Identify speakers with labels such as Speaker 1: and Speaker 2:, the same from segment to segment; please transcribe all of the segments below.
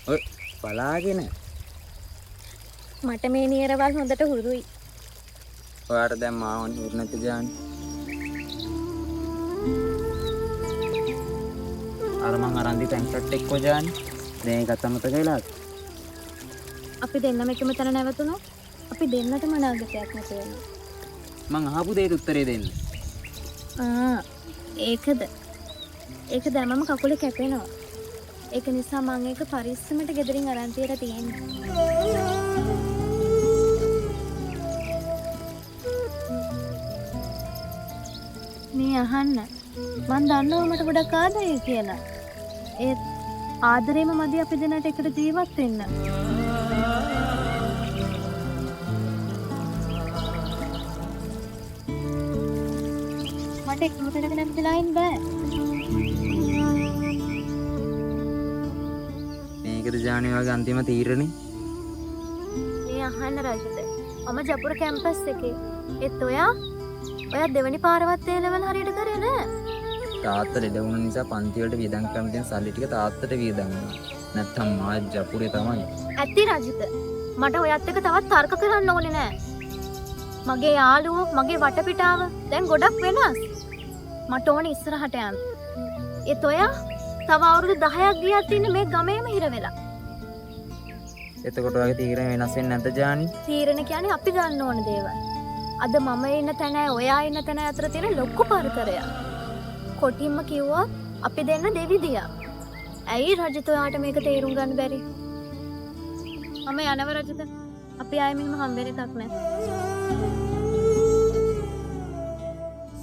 Speaker 1: ඔය බලාගෙන
Speaker 2: මට මේ නියරවල් හොඳට හුරුයි.
Speaker 1: ඔයාට දැන් මාව හුරු නැති ජානි. අර මං අරන් දී පැන්ට්ට් එක්ක ජානි. දැන් ඒකත් අමතක වෙලාද?
Speaker 2: අපි දෙන්නම එකම තැන නැවතුණොත් අපි දෙන්නටම අනාගතයක් නැති වෙනවා.
Speaker 1: මං අහපු දෙයට උත්තරේ දෙන්න.
Speaker 2: ඒකද? ඒක දැම්මම කකුල කැපෙනවා. ඒක නිසා මම ඒක පරිස්සමට ගෙදරින් අරන් තියලා තියෙන්නේ. මේ අහන්න. මං දන්නවා මට ගොඩක් ආදරේ කියලා. ඒත් ආදරේම මදි අපි දෙන්නට එකට ජීවත් වෙන්න. මට එකම තැනක නැතිලා ඉන්න බෑ.
Speaker 1: මේකද ජානි වගේ අන්තිම තීරණේ?
Speaker 2: මේ අහන්න රජිත. මම ජපුර කැම්පස් එකේ. ඒත් ඔයා දෙවනි පාරවත් ඒ ලෙවල් හරියට කරේ නෑ.
Speaker 1: තාත්තා ලෙඩ වුණ නිසා පන්ති වලට වියදම් කරන තියෙන සල්ලි ටික තාත්තට වියදම් වුණා. නැත්තම් මා ජපුරේ තමයි.
Speaker 2: ඇත්ති රජිත. මට ඔයත් එක්ක තවත් තර්ක කරන්න ඕනේ නෑ. මගේ යාළුවෝ, මගේ වටපිටාව දැන් ගොඩක් වෙනස්. මට ඕනේ ඉස්සරහට යන්න. ඒත් ඔයා තව අවුරුදු 10ක් ගියත් ඉන්නේ මේ ගමේම හිර වෙලා.
Speaker 1: එතකොට ඔයගේ තීරණ වෙනස් වෙන්නේ නැද්ද ජානි?
Speaker 2: තීරණ කියන්නේ අපි ගන්න ඕන දේවල්. අද මම ඉන්න තැන ඔයා ඉන්න තැන අතර තියෙන ලොකු පරතරයක්. කොටින්ම කිව්වා අපි දෙන්න දෙවිදියා. ඇයි රජිත ඔයාට මේක තේරුම් ගන්න බැරි? මම යනව රජිත. අපි ආයෙ මෙහෙම හම්බෙන්න එකක් නැහැ.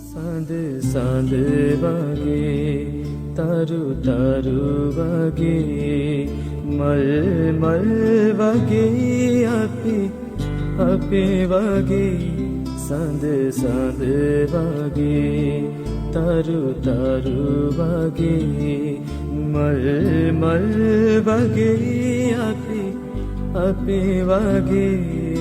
Speaker 3: සඳ සඳ වගේ තරු තරු වගේ මල් මල් වගේ අපි වගේ සඳ සඳ වගේ තරු තරු වගේ මල් මල් වගේ අපි වගේ